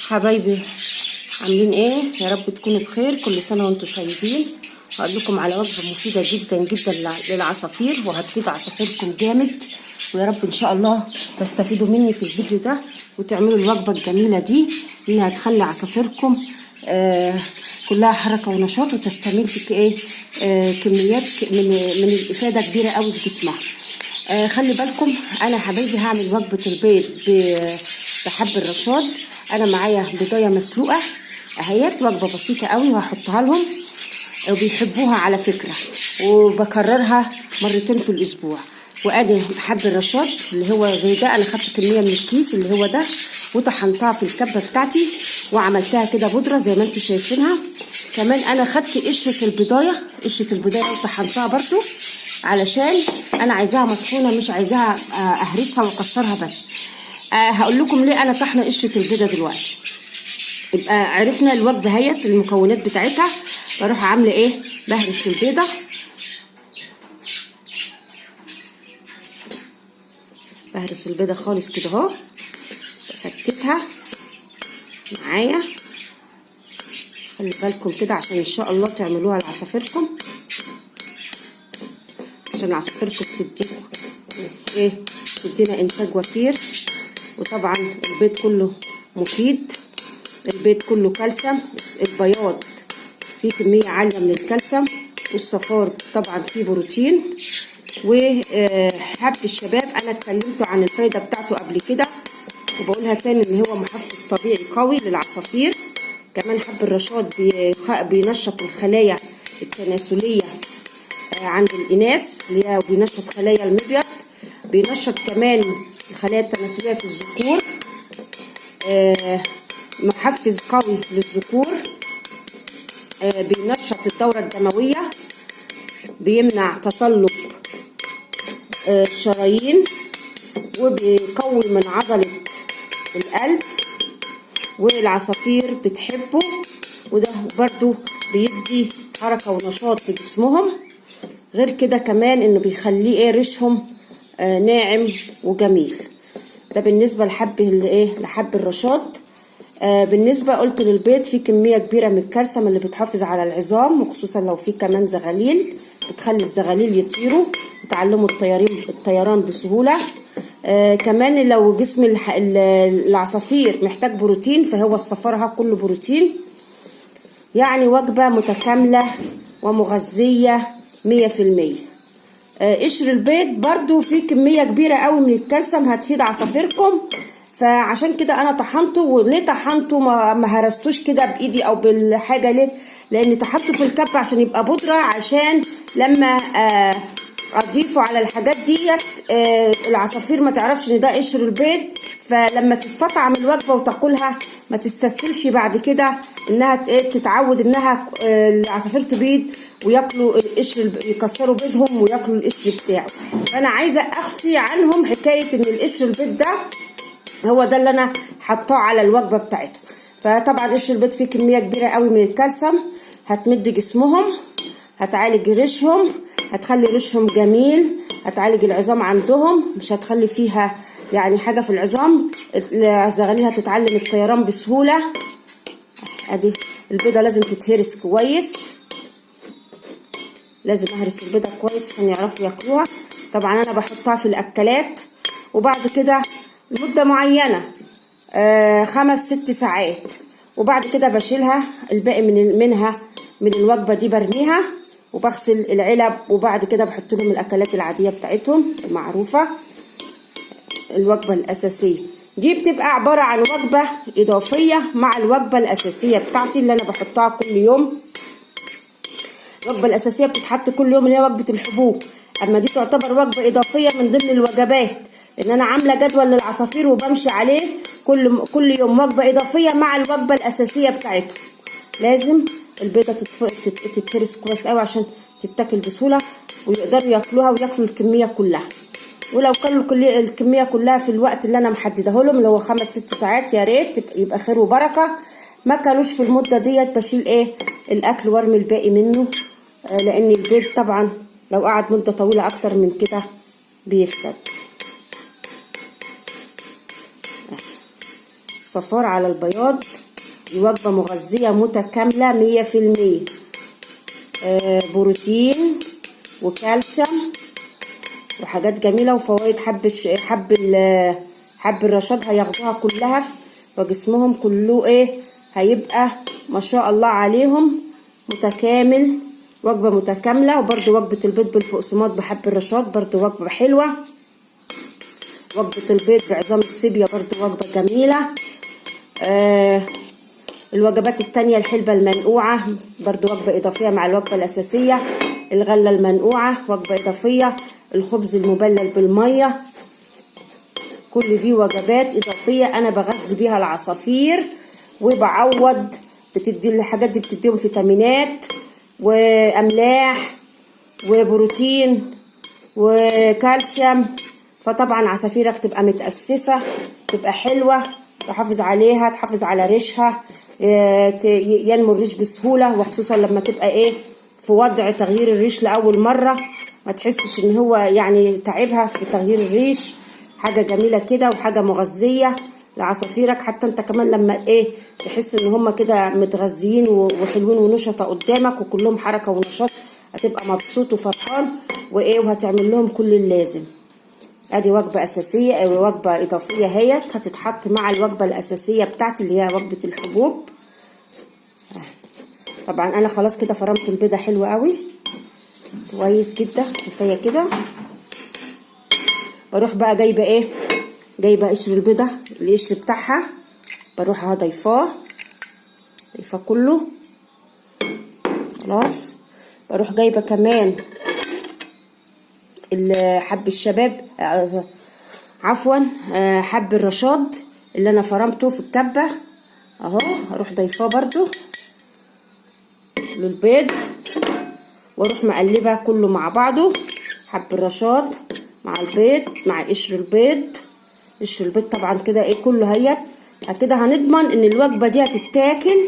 حبايبي عاملين ايه؟ يا رب تكونوا بخير. كل سنه وانتم طيبين. هقول لكم على وجبه مفيده جدا جدا للعصافير، وهتفيد عصافيركم جامد، ويا رب ان شاء الله تستفيدوا مني في الفيديو ده وتعملوا الوجبه الجميله دي، انها هتخلي عصافيركم كلها حركه ونشاط، وتستمر في كميات من الافاده كبيره قوي في جسمها. خلي بالكم، انا حبايبي هعمل وجبه البيض بحب الرشاد. انا معايا بيضايه مسلوقه اهيت، وجبه بسيطه قوي وهحطها لهم وبيحبوها على فكره، وبكررها مرتين في الاسبوع. وادي حب الرشاد اللي هو زي ده، انا خدت كميه من الكيس اللي هو ده وطحنتها في الكبه بتاعتي وعملتها كده بودره زي ما انتم شايفينها. كمان انا خدت قشره البيضايه وطحنتها برضو، علشان انا عايزاها مطحونه، مش عايزاها اهرسها واكسرها بس. هقول لكم ليه انا طحنه قشره البيضه دلوقتي. يبقى عرفنا الوجبه اهيت المكونات بتاعتها. بروح عامله ايه؟ بهرس البيضه، بهرس البيضه خالص كده اهو، بفتتها معايا. خلي بالكم كده عشان ان شاء الله تعملوها لعصافيركم، عشان عصافيركم تدينا انتاج وفير. وطبعا البيض كله مفيد، البيض كله كالسيوم، البياض فيه كميه عاليه من الكالسيوم، والصفار طبعا فيه بروتين. وحب الشباب انا اتكلمت عن الفايده بتاعته قبل كده، وبقولها تاني ان هو محفز طبيعي قوي للعصافير. كمان حب الرشاد بينشط الخلايا التناسليه عند الاناث، اللي هي بينشط خلايا المبيض، بينشط كمان الخلايا التناسليه في الذكور، محفز قوي للذكور، بينشط الدوره الدمويه، بيمنع تصلب الشرايين، وبيقوي من عضله القلب، والعصافير بتحبه. وده برضو بيدي حركه ونشاط في جسمهم. غير كده كمان انه بيخليه ريشهم ناعم وجميل. ده بالنسبه لحب الرشاد. بالنسبه قلت للبيض في كميه كبيره من الكالسيوم اللي بتحافظ على العظام، وخصوصا لو في كمان زغاليل، بتخلي الزغاليل يطيروا يتعلموا الطيران بسهوله. كمان لو جسم العصافير محتاج بروتين، فهو الصفارها كله بروتين. يعني وجبه متكامله ومغذيه 100%. قشر البيض برضو فيه كميه كبيره قوي من الكالسيوم، هتفيد عصافيركم. فعشان كده انا طحنته. وليه طحنته؟ ما هرستوش كده بايدي او بالحاجه. ليه؟ لان طحنته في الكب عشان يبقى بودره، عشان لما اضيفه على الحاجات ديت العصافير ما تعرفش ان ده قشر البيض، فلما تستطعم الوجبه وتاكلها ما تستسهلش بعد كده انها تتعود انها العصافير تبيض وياكلوا القشر، يكسروا بيضهم وياكلوا القشر بتاعه. فانا عايزه اخفي عنهم حكايه ان القشر البيض ده هو ده اللي انا حطاه على الوجبه بتاعتهم. فطبعا قشر البيض فيه كميه كبيره قوي من الكالسيوم، هتمد جسمهم، هتعالج ريشهم، هتخلي ريشهم جميل، هتعالج العظام عندهم، مش هتخلي فيها يعني حاجه في العظام. الزغاليل هتتعلم الطيران بسهوله. ادي البيضه لازم تتهرس كويس، لازم اهرس البيضه كويس عشان يعرفوا ياكلوها. طبعا انا بحطها في الاكلات، وبعد كده لمده معينه 5-6 ساعات، وبعد كده بشيلها. الباقي منها من الوجبه دي برميها، وبغسل العلب، وبعد كده بحط لهم الاكلات العاديه بتاعتهم المعروفه. الوجبه الاساسيه دي بتبقى عباره عن وجبه اضافيه مع الوجبه الاساسيه بتاعتي اللي انا بحطها كل يوم. الوجبه الاساسيه بتتحط كل يوم اللي هي وجبه الحبوب، اما دي تعتبر وجبه اضافيه من ضمن الوجبات، ان انا عامله جدول للعصافير وبمشي عليه كل يوم وجبه اضافيه مع الوجبه الاساسيه بتاعتهم. لازم البيضه تتهرس كويس قوي عشان تتاكل بسهوله، ويقدروا ياكلوها وياكلوا الكميه كلها. ولو كلوا الكميه كلها في الوقت اللي انا محدده لهم اللي هو 5-6 ساعات، يا ريت يبقى خير وبركه. ما كلوش في المده ديت بشيل الاكل وارمي الباقي منه، لان البيض طبعا لو قعد مده طويله اكتر من كده بيفسد. صفار على البياض. دي وجبة مغذية متكاملة 100%. بروتين وكالسيوم وحاجات جميلة وفوائد. حب الرشاد هياخدوها كلها وجسمهم كله هيبقى ما شاء الله عليهم متكامل. وجبة متكاملة. وبرده وجبة البيض بالبقسماط بحب الرشاد برده وجبة حلوة. وجبة البيض بعظام السيبيا برده وجبة جميلة. الوجبات التانية الحلبة المنقوعة برده وجبة إضافية مع الوجبة الأساسية. الغلة المنقوعة وجبة إضافية. الخبز المبلل بالمية، كل دي وجبات إضافية أنا بغذي بيها العصافير وبعوض. بتدي الحاجات دي بتديهم فيتامينات وأملاح وبروتين وكالسيوم. فطبعا عصافيرك تبقى متأسسة، تبقى حلوة، تحافظ عليها، تحافظ على ريشها، ينمو الريش بسهولة. وخصوصا لما تبقى في وضع تغيير الريش لأول مرة، ما تحسش ان هو يعني تعبها في تغيير الريش. حاجة جميلة كده وحاجة مغذية لعصافيرك. حتى انت كمان لما تحس ان هم كده متغذيين وحلوين ونشطة قدامك وكلهم حركة ونشاط، هتبقى مبسوط وفرحان وهتعمل لهم كل اللازم. ادي وجبة اساسية ووجبة اضافية هيت هتتحط مع الوجبة الاساسية بتاعتي اللي هي وجبة الحبوب. طبعا انا خلاص كده فرمت البيضة حلوة قوي كويس جدا، كفاية كده. بروح بقى جايبة قشر البيضة، القشر بتاعها بروح ضيفاه كله خلاص. بروح جايبة كمان حب الشباب، عفوا حب الرشاد اللي انا فرمته في الكبة اهو. هروح ضيفاه برضو للبيض واروح مقلبه كله مع بعضه. حب الرشاد مع البيض مع قشر البيض. قشر البيض طبعا كده كله هيت كده. هنضمن ان الوجبه دي هتتاكل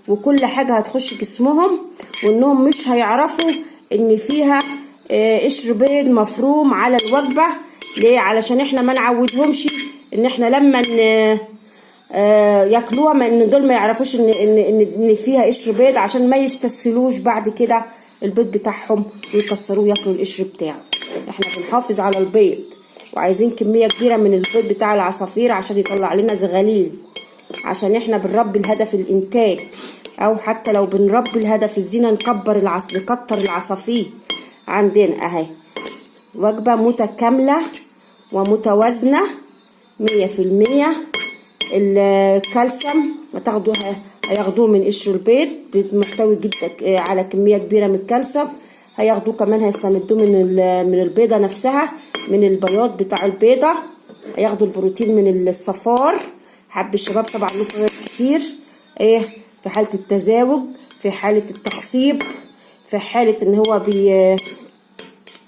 وكل حاجه هتخش جسمهم، وانهم مش هيعرفوا ان فيها قشر بيض مفروم على الوجبه. ليه؟ علشان احنا ما نعودهمش ان احنا لما ياكلوها ان دول ما يعرفوش ان فيها قشر بيض، عشان ما يستسهلوش بعد كده البيض بتاعهم ويكسروه ياكلوا القشر بتاعه. احنا بنحافظ على البيض وعايزين كمية كبيرة من البيض بتاع العصافير عشان يطلع لنا زغاليل، عشان احنا بنربي الهدف الانتاج، او حتى لو بنربي الهدف الزينة نكتر العصافير عندنا. اهي وجبة متكاملة ومتوازنة 100%. الكالسيوم هياخدوه من قشر البيض، محتوي جدا على كمية كبيرة من الكالسيوم. هياخدوه كمان هيستمدوه من البيضة نفسها، من البياض بتاع البيضة. هياخدوا البروتين من الصفار. حب الشباب طبعا له فوائد كتير في حالة التزاوج، في حالة التخصيب، في حالة ان هو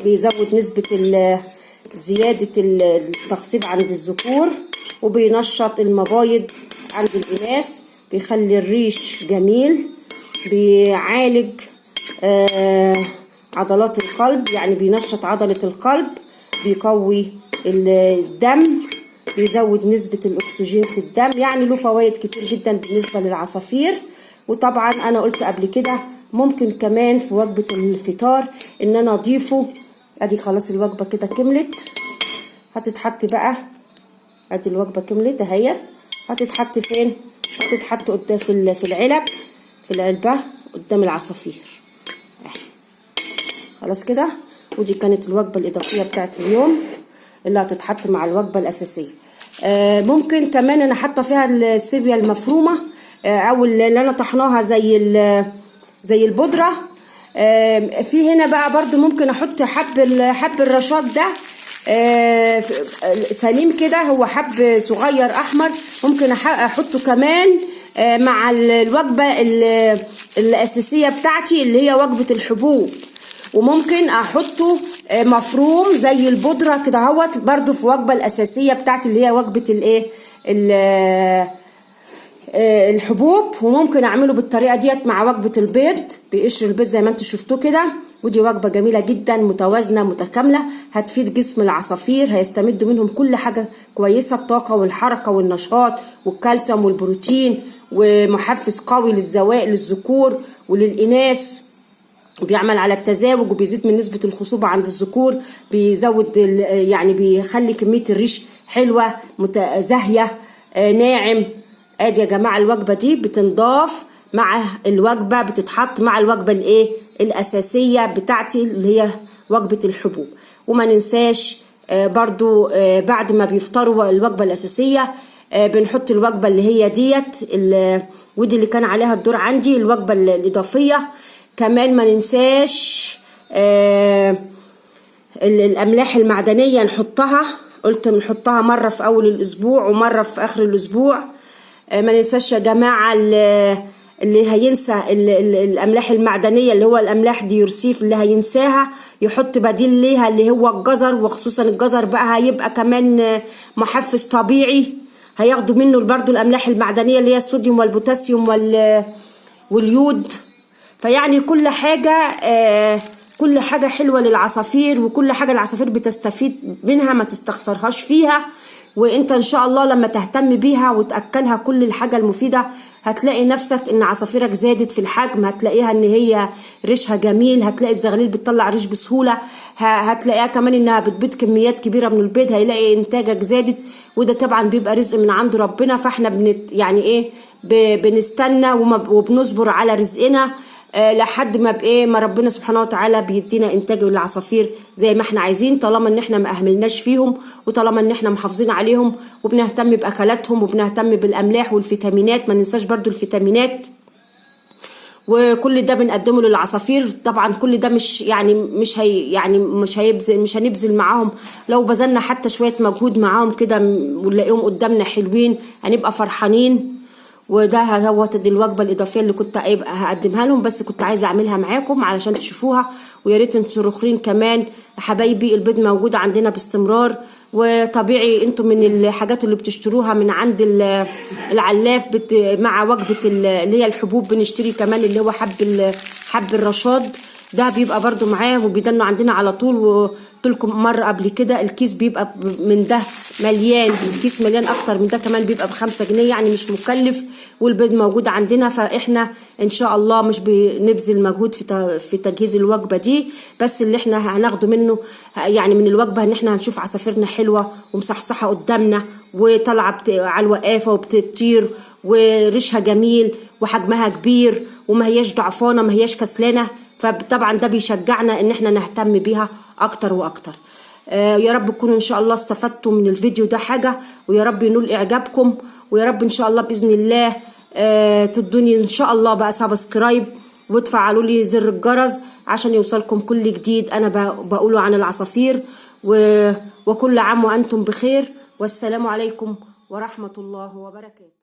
بيزود نسبة زيادة التخصيب عند الذكور، وبينشط المبايض عند الإناث، بيخلي الريش جميل، بيعالج عضلات القلب، يعني بينشط عضلة القلب، بيقوي الدم، بيزود نسبة الأكسجين في الدم. يعني له فوائد كتير جدا بالنسبة للعصافير. وطبعا أنا قلت قبل كده ممكن كمان في وجبة الفطار إن أنا أضيفه. أدي خلاص الوجبة كده كملت، هتتحط بقى. ادي الوجبه كملت اهيت. هتتحط فين؟ هتتحط قدام في العلبه قدام العصافير خلاص كده. ودي كانت الوجبه الاضافيه بتاعت اليوم اللي هتتحط مع الوجبه الاساسيه. ممكن كمان انا حاطه فيها السيبيا المفرومه او اللي انا طحناها زي البودره. في هنا بقى برضو ممكن احط حب الرشاد ده سليم كده، هو حب صغير احمر. ممكن احطه كمان مع الوجبه الاساسيه بتاعتي اللي هي وجبه الحبوب. وممكن احطه مفروم زي البودره كده اهوت برضو في وجبه الاساسيه بتاعتي اللي هي وجبه الحبوب. وممكن اعمله بالطريقه ديت مع وجبه البيض بقشر البيض زي ما انتوا شفتوه كده. ودي وجبة جميلة جدا متوازنة متكاملة، هتفيد جسم العصافير، هيستمدوا منهم كل حاجة كويسة، الطاقة والحركة والنشاط والكالسيوم والبروتين، ومحفز قوي للذكور وللإناث، بيعمل على التزاوج وبيزيد من نسبة الخصوبة عند الذكور، بيزود يعني بيخلي كمية الريش حلوة زاهية ناعم. ادي يا جماعة الوجبة دي بتنضاف مع الوجبة، بتتحط مع الوجبة الايه الأساسية بتاعتي اللي هي وجبة الحبوب. وما ننساش برضو بعد ما بيفطروا الوجبة الأساسية بنحط الوجبة اللي هي ديت ودي اللي كان عليها الدور عندي، الوجبة الإضافية. كمان ما ننساش الأملاح المعدنية نحطها، قلت نحطها مرة في أول الأسبوع ومرة في آخر الأسبوع. ما ننساش يا جماعة اللي هينسى الأملاح المعدنية اللي هو الأملاح ديورسيف اللي هينساها يحط بديل ليها اللي هو الجزر، وخصوصا الجزر بقى هيبقى كمان محفز طبيعي، هياخدوا منه برضو الأملاح المعدنية اللي هي الصوديوم والبوتاسيوم واليود. فيعني كل حاجة حلوة للعصافير، وكل حاجة العصافير بتستفيد منها، ما تستخسرهاش فيها. وانت ان شاء الله لما تهتم بيها وتأكلها كل الحاجة المفيدة هتلاقي نفسك ان عصافيرك زادت في الحجم، هتلاقيها ان هي ريشها جميل، هتلاقي الزغليل بتطلع ريش بسهولة، هتلاقيها كمان انها بتبيض كميات كبيرة من البيض، هيلاقي انتاجك زادت. وده طبعا بيبقى رزق من عند ربنا، فاحنا يعني ايه بنستنى وبنصبر على رزقنا لحد ما ربنا سبحانه وتعالى بيدينا انتاج للعصافير زي ما احنا عايزين، طالما ان احنا ما اهملناش فيهم، وطالما ان احنا محافظين عليهم وبنهتم باكلاتهم وبنهتم بالاملاح والفيتامينات. ما ننساش برضو الفيتامينات، وكل ده بنقدمه للعصافير. طبعا كل ده مش هنبذل معاهم، لو بذلنا حتى شويه مجهود معاهم كده ونلاقيهم قدامنا حلوين هنبقى فرحانين. وده هو دي الوجبه الاضافيه اللي كنت هقدمها لهم، بس كنت عايزه اعملها معاكم علشان تشوفوها. ويا ريت انتوا الاخرين كمان حبايبي، البيض موجود عندنا باستمرار، وطبيعي انتوا من الحاجات اللي بتشتروها من عند العلاف مع وجبه اللي هي الحبوب بنشتري كمان اللي هو حب الرشاد، ده بيبقى برضو معاه وبيدنوا عندنا على طول. وقلت لكم مره قبل كده الكيس بيبقى من ده مليان، الكيس مليان اكتر من ده كمان، بيبقى ب5 جنيه، يعني مش مكلف، والبيض موجود عندنا. فاحنا ان شاء الله مش بنبذل مجهود في تجهيز الوجبه دي، بس اللي احنا هناخده منه يعني من الوجبه ان احنا هنشوف عصافيرنا حلوه ومصحصحه قدامنا وطالعه على الوقافه وبتطير وريشها جميل وحجمها كبير وما هياش ضعفانه ما هياش كسلانه. فطبعا ده بيشجعنا ان احنا نهتم بيها اكتر واكتر. يا رب تكونوا ان شاء الله استفدتوا من الفيديو ده حاجة، ويا رب ينول اعجابكم، ويا رب ان شاء الله باذن الله تدوني ان شاء الله بقى سبسكرايب وتفعلوا لي زر الجرس عشان يوصلكم كل جديد انا بقوله عن العصافير. وكل عام وانتم بخير، والسلام عليكم ورحمة الله وبركاته.